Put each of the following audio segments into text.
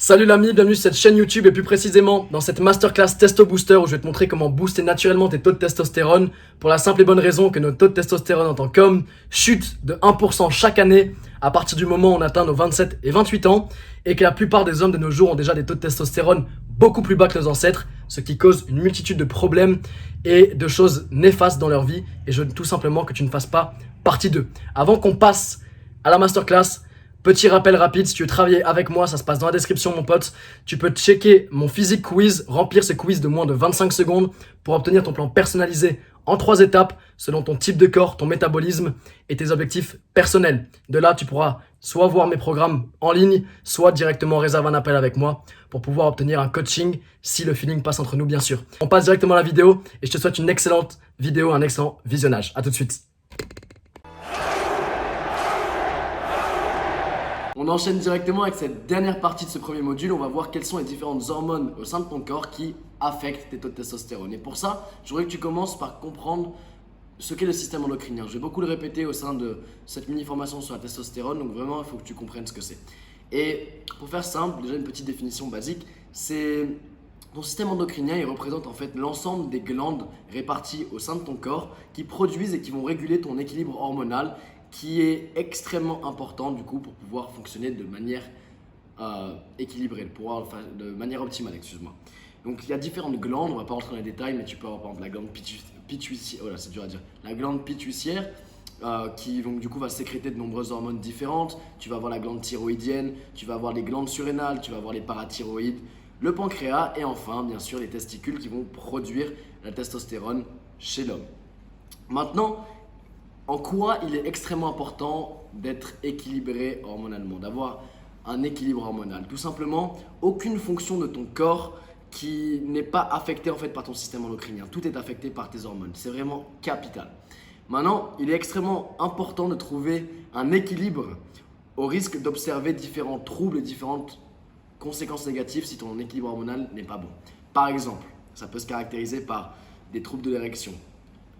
Salut l'ami, bienvenue sur cette chaîne YouTube et plus précisément dans cette masterclass Testo Booster où je vais te montrer comment booster naturellement tes taux de testostérone pour la simple et bonne raison que notre taux de testostérone en tant qu'homme chute de 1% chaque année à partir du moment où on atteint nos 27 et 28 ans et que la plupart des hommes de nos jours ont déjà des taux de testostérone beaucoup plus bas que nos ancêtres, ce qui cause une multitude de problèmes et de choses néfastes dans leur vie et je veux tout simplement que tu ne fasses pas partie d'eux. Avant qu'on passe à la masterclass, petit rappel rapide, si tu veux travailler avec moi, ça se passe dans la description mon pote. Tu peux checker mon physique quiz, remplir ce quiz de moins de 25 secondes pour obtenir ton plan personnalisé en 3 étapes selon ton type de corps, ton métabolisme et tes objectifs personnels. De là, tu pourras soit voir mes programmes en ligne, soit directement réserver un appel avec moi pour pouvoir obtenir un coaching si le feeling passe entre nous bien sûr. On passe directement à la vidéo et je te souhaite une excellente vidéo, un excellent visionnage. A tout de suite. On enchaîne directement avec cette dernière partie de ce premier module. On va voir quelles sont les différentes hormones au sein de ton corps qui affectent tes taux de testostérone. Et pour ça, je voudrais que tu commences par comprendre ce qu'est le système endocrinien. Je vais beaucoup le répéter au sein de cette mini-formation sur la testostérone. Donc vraiment, il faut que tu comprennes ce que c'est. Et pour faire simple, déjà une petite définition basique, c'est ton système endocrinien, il représente en fait l'ensemble des glandes réparties au sein de ton corps qui produisent et qui vont réguler ton équilibre hormonal qui est extrêmement important du coup pour pouvoir fonctionner de manière équilibrée, de manière optimale, excuse-moi. Donc il y a différentes glandes, on va pas rentrer dans les détails, mais tu peux avoir par exemple la glande pituitaire, oh là, c'est dur à dire, la glande pituitaire qui donc du coup va sécréter de nombreuses hormones différentes. Tu vas avoir la glande thyroïdienne, tu vas avoir les glandes surrénales, tu vas avoir les parathyroïdes, le pancréas et enfin bien sûr les testicules qui vont produire la testostérone chez l'homme. Maintenant, en quoi il est extrêmement important d'être équilibré hormonalement, d'avoir un équilibre hormonal? Tout simplement, aucune fonction de ton corps qui n'est pas affectée en fait par ton système endocrinien. Tout est affecté par tes hormones. C'est vraiment capital. Maintenant, il est extrêmement important de trouver un équilibre au risque d'observer différents troubles et différentes conséquences négatives si ton équilibre hormonal n'est pas bon. Par exemple, ça peut se caractériser par des troubles de l'érection,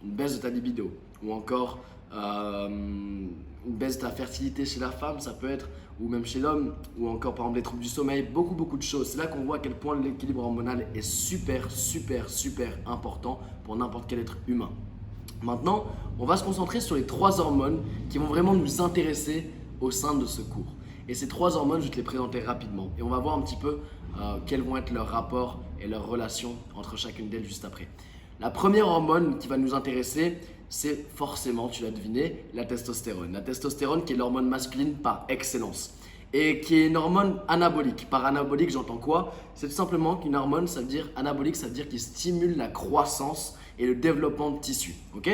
une baisse de ta libido ou encore une baisse de ta fertilité chez la femme, ça peut être, ou même chez l'homme, ou encore par exemple des troubles du sommeil, beaucoup de choses. C'est là qu'on voit à quel point l'équilibre hormonal est super important pour n'importe quel être humain. Maintenant, on va se concentrer sur les 3 hormones qui vont vraiment nous intéresser au sein de ce cours. Et ces 3 hormones, je vais te les présenter rapidement. Et on va voir un petit peu quels vont être leurs rapports et leurs relations entre chacune d'elles juste après. La première hormone qui va nous intéresser, c'est forcément, tu l'as deviné, la testostérone. La testostérone qui est l'hormone masculine par excellence et qui est une hormone anabolique. Par anabolique, j'entends quoi? C'est tout simplement qu'une hormone, ça veut dire anabolique, ça veut dire qu'il stimule la croissance et le développement de tissus. Ok?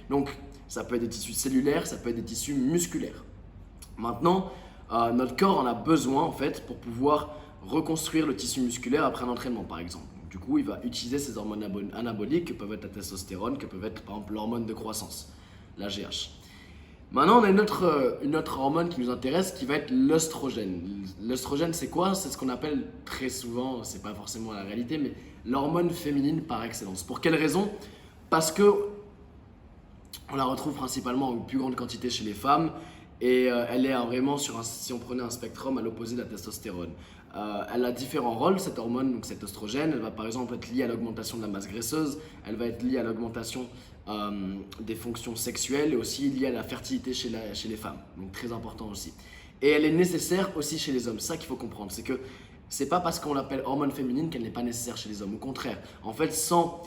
Donc, ça peut être des tissus cellulaires, ça peut être des tissus musculaires. Maintenant, notre corps en a besoin en fait pour pouvoir reconstruire le tissu musculaire après un entraînement, par exemple. Du coup, il va utiliser ces hormones anaboliques que peuvent être la testostérone, que peuvent être par exemple l'hormone de croissance, la GH. Maintenant, on a une autre hormone qui nous intéresse qui va être l'œstrogène. L'œstrogène, c'est quoi? C'est ce qu'on appelle très souvent, c'est pas forcément la réalité, mais l'hormone féminine par excellence. Pour quelle raison? Parce que on la retrouve principalement en plus grande quantité chez les femmes et elle est vraiment si on prenait un spectrum à l'opposé de la testostérone. Elle a différents rôles, cette hormone, donc cet oestrogène. Elle va par exemple être liée à l'augmentation de la masse graisseuse, elle va être liée à l'augmentation des fonctions sexuelles et aussi liée à la fertilité chez les femmes, donc très important aussi. Et elle est nécessaire aussi chez les hommes, c'est ça qu'il faut comprendre, c'est que c'est pas parce qu'on l'appelle hormone féminine qu'elle n'est pas nécessaire chez les hommes, au contraire. En fait, sans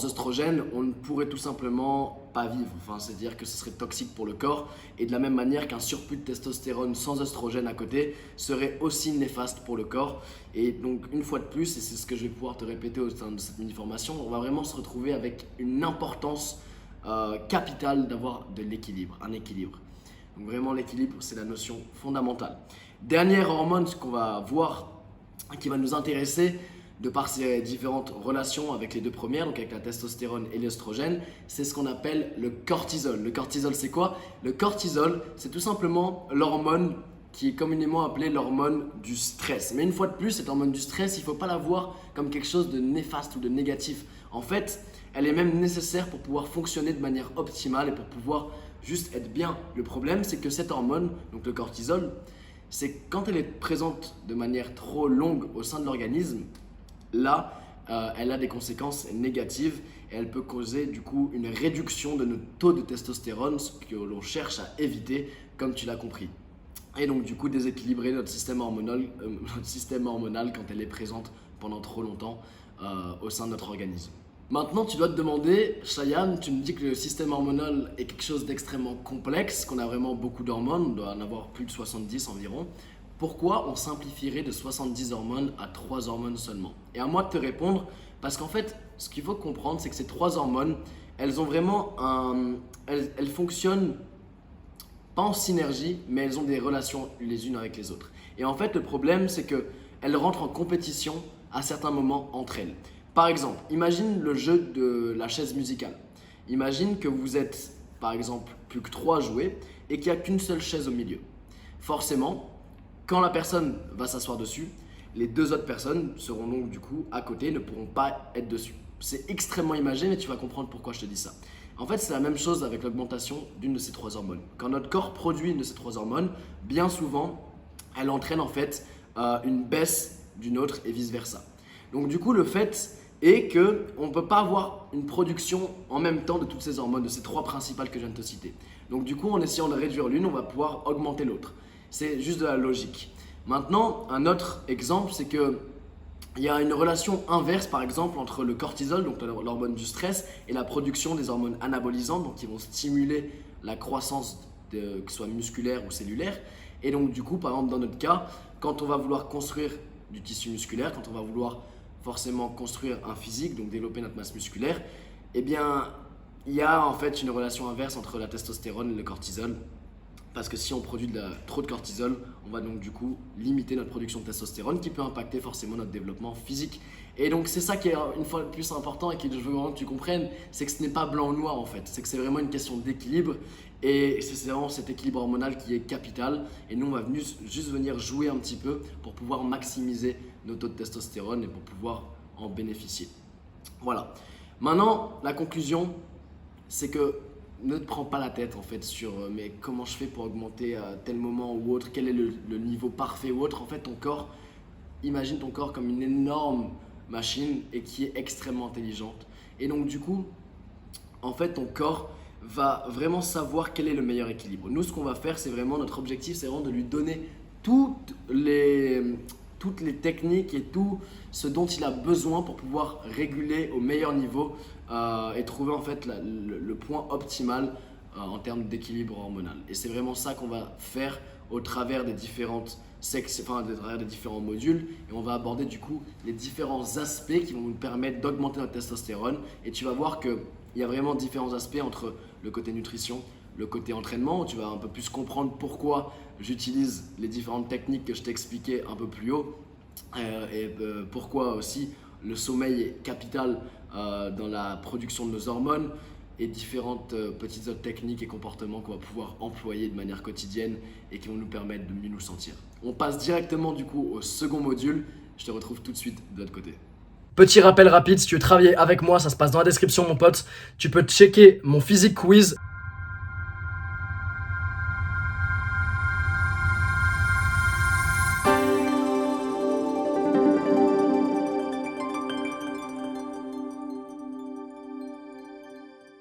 oestrogène, on ne pourrait tout simplement pas vivre. Enfin, c'est-à-dire que ce serait toxique pour le corps. Et de la même manière qu'un surplus de testostérone sans oestrogène à côté serait aussi néfaste pour le corps. Et donc, une fois de plus, et c'est ce que je vais pouvoir te répéter au sein de cette mini-formation, on va vraiment se retrouver avec une importance capitale d'avoir de l'équilibre, un équilibre. Donc vraiment, l'équilibre, c'est la notion fondamentale. Dernière hormone qu'on va voir, qui va nous intéresser, de par ces différentes relations avec les deux premières, donc avec la testostérone et l'œstrogène, c'est ce qu'on appelle le cortisol. Le cortisol, c'est quoi? Le cortisol, c'est tout simplement l'hormone qui est communément appelée l'hormone du stress. Mais une fois de plus, cette hormone du stress, il ne faut pas la voir comme quelque chose de néfaste ou de négatif. En fait, elle est même nécessaire pour pouvoir fonctionner de manière optimale et pour pouvoir juste être bien. Le problème, c'est que cette hormone, donc le cortisol, c'est que quand elle est présente de manière trop longue au sein de l'organisme, là, elle a des conséquences négatives et elle peut causer du coup une réduction de notre taux de testostérone, ce que l'on cherche à éviter, comme tu l'as compris. Et donc du coup déséquilibrer notre système hormonal quand elle est présente pendant trop longtemps au sein de notre organisme. Maintenant, tu dois te demander, Cheyenne, tu me dis que le système hormonal est quelque chose d'extrêmement complexe, qu'on a vraiment beaucoup d'hormones, on doit en avoir plus de 70 environ. Pourquoi on simplifierait de 70 hormones à 3 hormones seulement? Et à moi de te répondre, parce qu'en fait, ce qu'il faut comprendre, c'est que ces 3 hormones, elles ont vraiment elles fonctionnent pas en synergie, mais elles ont des relations les unes avec les autres. Et en fait, le problème, c'est qu'elles rentrent en compétition à certains moments entre elles. Par exemple, imagine le jeu de la chaise musicale. Imagine que vous êtes, par exemple, plus que 3 à jouer et qu'il n'y a qu'une seule chaise au milieu. Forcément, quand la personne va s'asseoir dessus, les 2 autres personnes seront donc du coup à côté, ne pourront pas être dessus. C'est extrêmement imagé, mais tu vas comprendre pourquoi je te dis ça. En fait, c'est la même chose avec l'augmentation d'une de ces 3 hormones. Quand notre corps produit une de ces 3 hormones, bien souvent, elle entraîne en fait une baisse d'une autre et vice-versa. Donc du coup, le fait est qu'on ne peut pas avoir une production en même temps de toutes ces hormones, de ces 3 principales que je viens de te citer. Donc du coup, en essayant de réduire l'une, on va pouvoir augmenter l'autre. C'est juste de la logique. Maintenant, un autre exemple, c'est que il y a une relation inverse, par exemple, entre le cortisol, donc l'hormone du stress, et la production des hormones anabolisantes, donc qui vont stimuler la croissance, que ce soit musculaire ou cellulaire. Et donc, du coup, par exemple, dans notre cas, quand on va vouloir construire du tissu musculaire, quand on va vouloir forcément construire un physique, donc développer notre masse musculaire, eh bien, il y a en fait une relation inverse entre la testostérone et le cortisol. Parce que si on produit trop de cortisol, on va donc du coup limiter notre production de testostérone qui peut impacter forcément notre développement physique. Et donc c'est ça qui est une fois de plus important et que je veux vraiment que tu comprennes, c'est que ce n'est pas blanc ou noir en fait, c'est que c'est vraiment une question d'équilibre et c'est vraiment cet équilibre hormonal qui est capital et nous on va juste venir jouer un petit peu pour pouvoir maximiser nos taux de testostérone et pour pouvoir en bénéficier. Voilà. Maintenant, la conclusion, c'est que ne te prends pas la tête en fait sur mais comment je fais pour augmenter à tel moment ou autre, quel est le niveau parfait ou autre. En fait, ton corps, imagine ton corps comme une énorme machine et qui est extrêmement intelligente. Et donc du coup, en fait, ton corps va vraiment savoir quel est le meilleur équilibre. Nous, ce qu'on va faire, c'est vraiment notre objectif, c'est vraiment de lui donner toutes les techniques et tout ce dont il a besoin pour pouvoir réguler au meilleur niveau et trouver en fait le point optimal en termes d'équilibre hormonal. Et c'est vraiment ça qu'on va faire au travers des différents modules et on va aborder du coup les différents aspects qui vont nous permettre d'augmenter notre testostérone et tu vas voir qu'il y a vraiment différents aspects entre le côté nutrition, le côté entraînement où tu vas un peu plus comprendre pourquoi j'utilise les différentes techniques que je t'ai expliquées un peu plus haut et pourquoi aussi le sommeil est capital dans la production de nos hormones et différentes petites autres techniques et comportements qu'on va pouvoir employer de manière quotidienne et qui vont nous permettre de mieux nous sentir. On passe directement du coup au second module. Je te retrouve tout de suite de l'autre côté. Petit rappel rapide, si tu veux travailler avec moi, ça se passe dans la description mon pote. Tu peux checker mon physique quiz